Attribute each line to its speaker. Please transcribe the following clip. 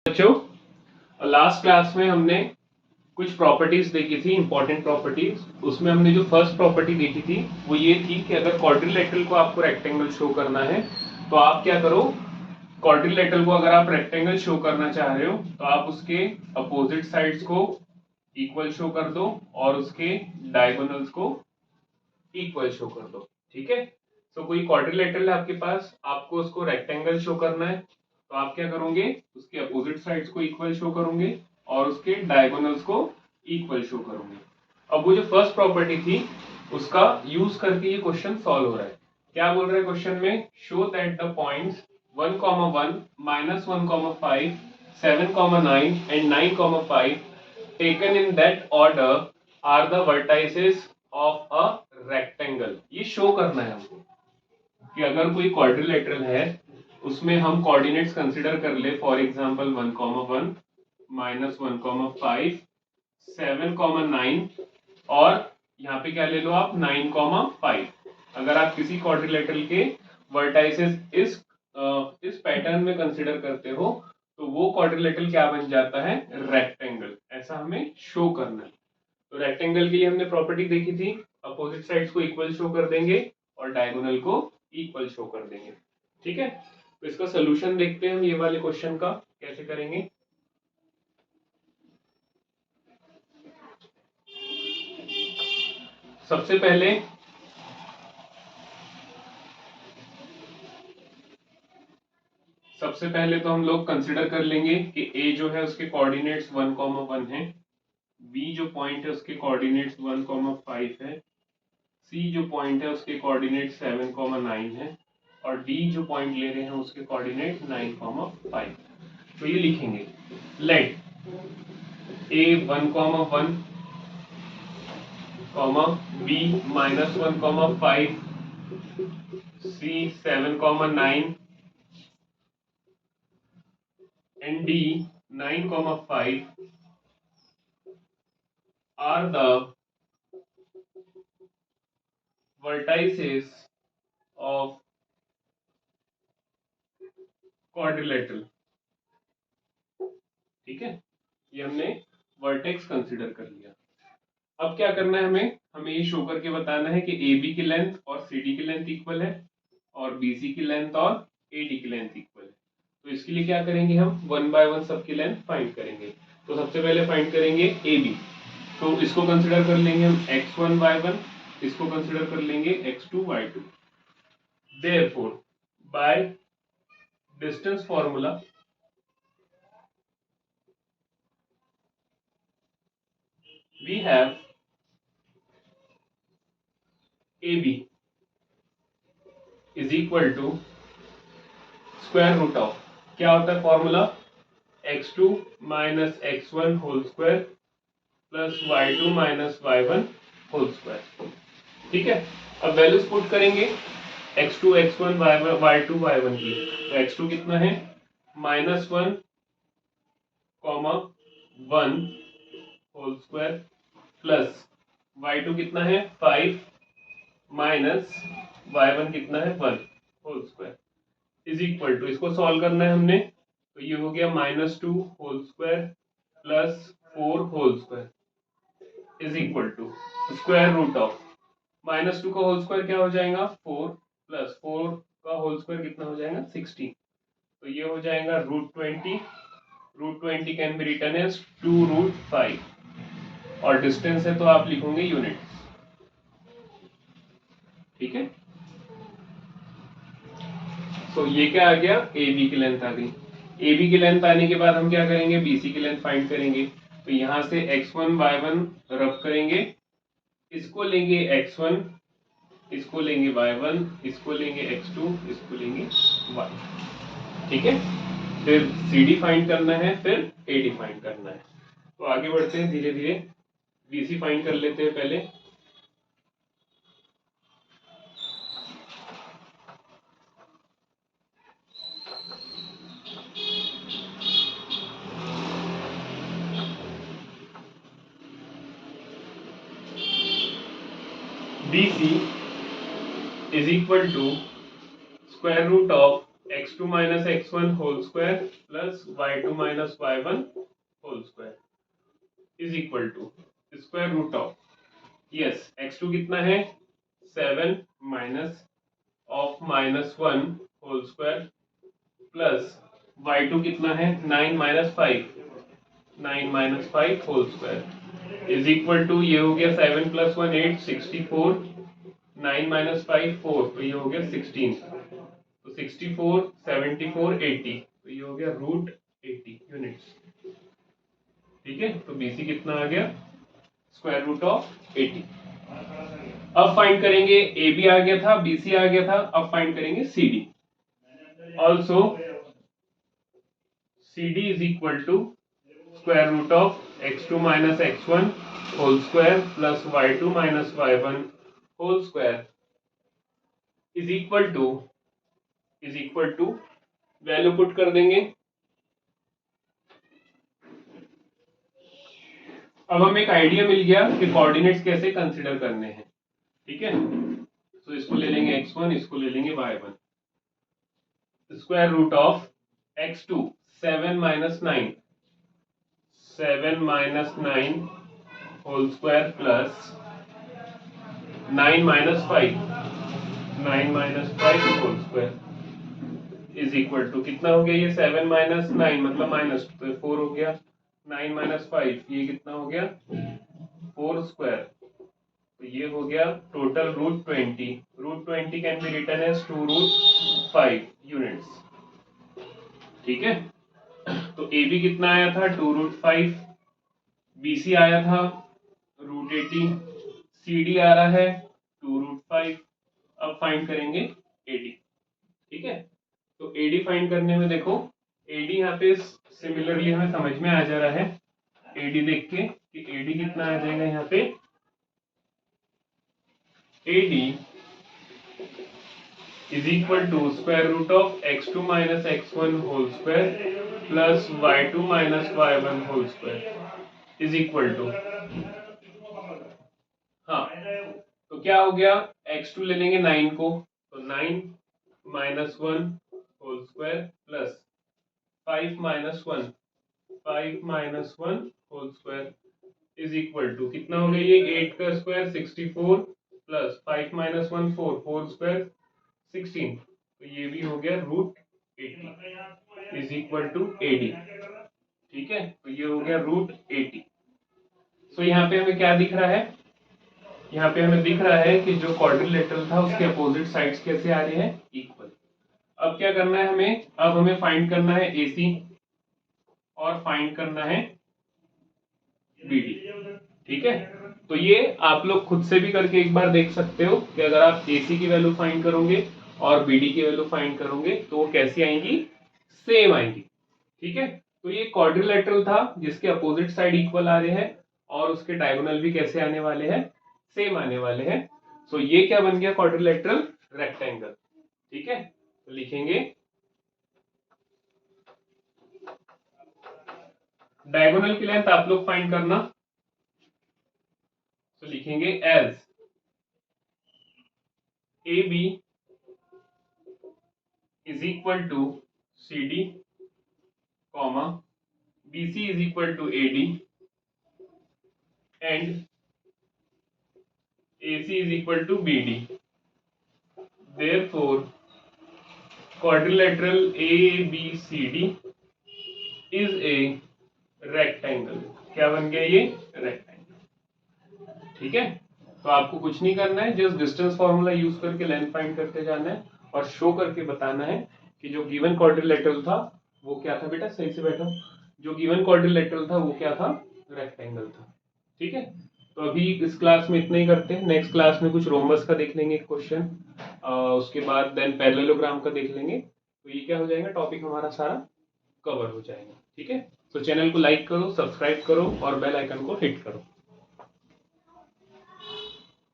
Speaker 1: बच्चों last class में हमने कुछ प्रॉपर्टीज देखी थी, इंपॉर्टेंट प्रॉपर्टीज। उसमें हमने जो फर्स्ट प्रॉपर्टी देखी थी वो ये थी कि अगर क्वाड्रिलेटरल को आपको रेक्टेंगल शो करना है तो आप क्या करो, क्वाड्रिलेटरल को अगर आप रेक्टेंगल शो करना चाह रहे हो तो आप उसके अपोजिट साइड्स को इक्वल शो कर दो और उसके डायगोनल्स को इक्वल शो कर दो। ठीक है, तो कोई क्वाड्रिलेटरल है आपके पास, आपको उसको रेक्टेंगल शो करना है तो आप क्या करोगे, उसके अपोजिट साइड्स को इक्वल शो करोगे और उसके डायगोनल्स को इक्वल शो करोगे। अब वो जो फर्स्ट प्रॉपर्टी थी उसका यूज करके ये क्वेश्चन सॉल्व हो रहा है। क्या बोल रहा है क्वेश्चन में, show that the points 1,1 -1,5 7,9 and 9,5 taken in that order are the vertices of a rectangle। ये शो करना है हमको कि अगर कोई क्वाड्रिलेटरल है उसमें हम कोऑर्डिनेट्स कंसीडर कर ले, फॉर एग्जांपल 1,1 -1,5 7,9 और यहाँ पे क्या ले लो आप 9,5। अगर आप किसी क्वाड्रिलेटरल के वर्टाइसेस इस पैटर्न में कंसीडर करते हो तो वो क्वाड्रिलेटरल क्या बन जाता है, रेक्टेंगल। ऐसा हमें शो करना है। तो रेक्टेंगल के लिए हमने प्रॉपर्टी देखी थी, अपोजिट साइड्स को इक्वल शो कर देंगे और डायगोनल को इक्वल शो कर देंगे। ठीक है, तो इसका सोल्यूशन देखते हैं हम ये वाले क्वेश्चन का कैसे करेंगे। सबसे पहले तो हम लोग कंसिडर कर लेंगे कि a जो है उसके कोऑर्डिनेट्स 1,1 है, b जो पॉइंट है उसके कोऑर्डिनेट्स 1,5 है, c जो पॉइंट है उसके कोऑर्डिनेट 7,9 है और d जो पॉइंट ले रहे हैं उसके कोऑर्डिनेट 9,5। तो ये लिखेंगे, late a 1,1, b -1,5, c 7,9 and d 9,5 are the vertices of quadrilateral। ठीक है, ये हमने वर्टेक्स कंसीडर कर लिया। अब क्या करना है हमें ये शो करके बताना है कि ए बी की लेंथ और सी डी की लेंथ इक्वल है और बी सी की लेंथ और ए डी की लेंथ इक्वल है। तो इसके लिए क्या करेंगे, हम वन बाय वन सबकी लेंथ फाइंड करेंगे। तो सबसे पहले फाइंड करेंगे ए बी, तो इसको कंसिडर कर लेंगे हम x1 y1, इसको कंसिडर कर लेंगे x2 y2। Therefore by distance formula we have AB is equal to square root of, क्या होता है formula, x2 minus x1 whole square plus y2 minus y1 whole square. ठीक है, अब वैल्यूज पुट करेंगे x2 x1 y2 y1 की। तो x2 कितना है -1, 1 होल स्क्वायर प्लस y2 कितना है 5 माइनस y1 कितना है 1 whole square is equal to, इसको सॉल्व करना है हमने तो ये हो गया -2 whole square plus 4 whole square is equal to square root of -2 का होल स्क्वायर क्या हो जाएगा 4 प्लस 4 का होल स्क्वायर कितना हो जाएगा 16। तो ये हो जाएगा √20। √20 कैन बी रिटन एज 2√5 और डिस्टेंस है तो आप लिखोगे यूनिट्स। ठीक है, तो ये क्या आ गया, ए बी की लेंथ आ गई। ए बी की लेंथ आने के बाद हम क्या करेंगे, बी सी की लेंथ फाइंड करेंगे। तो यहां से x1 y1 रब करेंगे, इसको लेंगे x1, इसको लेंगे y1, इसको लेंगे x2, इसको लेंगे y। ठीक है, फिर सी डी फाइंड करना है, फिर ए डी फाइंड करना है। तो आगे बढ़ते हैं धीरे धीरे, बी सी फाइंड कर लेते हैं पहले। BC is equal to square root of x2 minus x1 whole square plus y2 minus y1 whole square is equal to square root of, yes, x2 कितना है 7 minus of minus 1 whole square plus y2 कितना है 9 minus 5 whole square is equal to, ये हो गया 7 plus 1 8 64, 9 minus 5 4, तो ये हो गया 16, तो 64 74 80, तो ये हो गया रूट 80 यूनिट्स। ठीक है, तो BC कितना आ गया स्क्वायर रूट ऑफ 80। अब फाइंड करेंगे AB आ गया था, BC आ गया था, अब फाइंड करेंगे CD। Also CD is equal to square root of x2 minus x1 whole square plus y2 minus y1 whole square is equal to value put कर देंगे। अब हमें एक आइडिया मिल गया कि कोऑर्डिनेट्स कैसे कंसीडर करने हैं। ठीक है, तो इसको ले लेंगे x1, इसको ले लेंगे y1। Square root of x2 7 minus 9 whole square plus 9 minus 5 whole square is equal to, कितना हो गया ये 7 minus 9 मतलब माइनस, तो 4 हो गया, 9 minus 5 ये कितना हो गया 4 स्क्वायर, तो ये हो गया total root 20। Root 20 can be written as 2 root 5 units. ठीक है, तो AB कितना आया था 2 रूट 5, BC आया था रूट 80, CD आ रहा है 2 रूट 5। अब फाइंड करेंगे AD। ठीक है, तो AD फाइंड करने में देखो, AD यहाँ पे सिमिलरली हमें समझ में आ जा रहा है AD देख के कि AD कितना आ जाएगा यहाँ पे, AD is equal to square root of x2 minus x1 whole square plus y2 minus y1 whole square is equal to, हाँ, तो क्या हो गया x2 ले लेंगे 9 को, तो 9 minus 1 whole square plus 5 minus 1 whole square is equal to, कितना हो गया ये 8 का स्क्वायर 64 प्लस 5 minus 1 4 स्क्वायर 16, तो ये भी हो गया root 80 is equal to AD। ठीक है, तो ये हो गया रूट 80। सो यहाँ पे हमें क्या दिख रहा है, यहाँ पे हमें दिख रहा है कि जो क्वाड्रिलेटरल था उसके अपोजिट साइड्स कैसे आ रहे हैं इक्वल। अब क्या करना है हमें, अब हमें फाइंड करना है AC और फाइंड करना है BD। ठीक है, तो ये आप लोग खुद से भी करके एक बार देख सकते हो कि अगर आप AC की वैल्यू फाइंड करोगे और BD की वैल्यू फाइंड करोगे तो वो कैसी आएंगी, सेम आएंगी। ठीक है, तो ये क्वाड्रिलेटरल था जिसके अपोजिट साइड इक्वल आ रहे हैं और उसके डायगोनल भी कैसे आने वाले हैं, सेम आने वाले हैं। सो ये क्या बन गया क्वाड्रिलेटरल रेक्टेंगल। ठीक है, तो लिखेंगे डायगोनल की लेंथ आप लोग फाइंड करना, तो लिखेंगे as AB is equal to CD, comma BC is equal to AD and AC is equal to BD. Therefore, quadrilateral ABCD is a rectangle. क्या बन गया ये रेक्टेंगल। ठीक है, तो आपको कुछ नहीं करना है, जस्ट डिस्टेंस फॉर्मूला यूज करके लेंथ फाइंड करते जाना है और शो करके बताना है कि जो गिवन क्वाड्रिलेटरल था वो क्या था। बेटा सही से बैठो, जो गिवन क्वाड्रिलेटरल था वो क्या था, रेक्टेंगल था। ठीक है, तो अभी इस क्लास में इतना ही करते हैं, नेक्स्ट क्लास में कुछ रोमबस का देख लेंगे क्वेश्चन, उसके बाद देन पैरेललोग्राम का देख लेंगे। तो ये क्या हो जाएगा, टॉपिक हमारा सारा कवर हो जाएगा। ठीक है, तो चैनल को लाइक करो, सब्सक्राइब करो और बेल आइकन को हिट करो।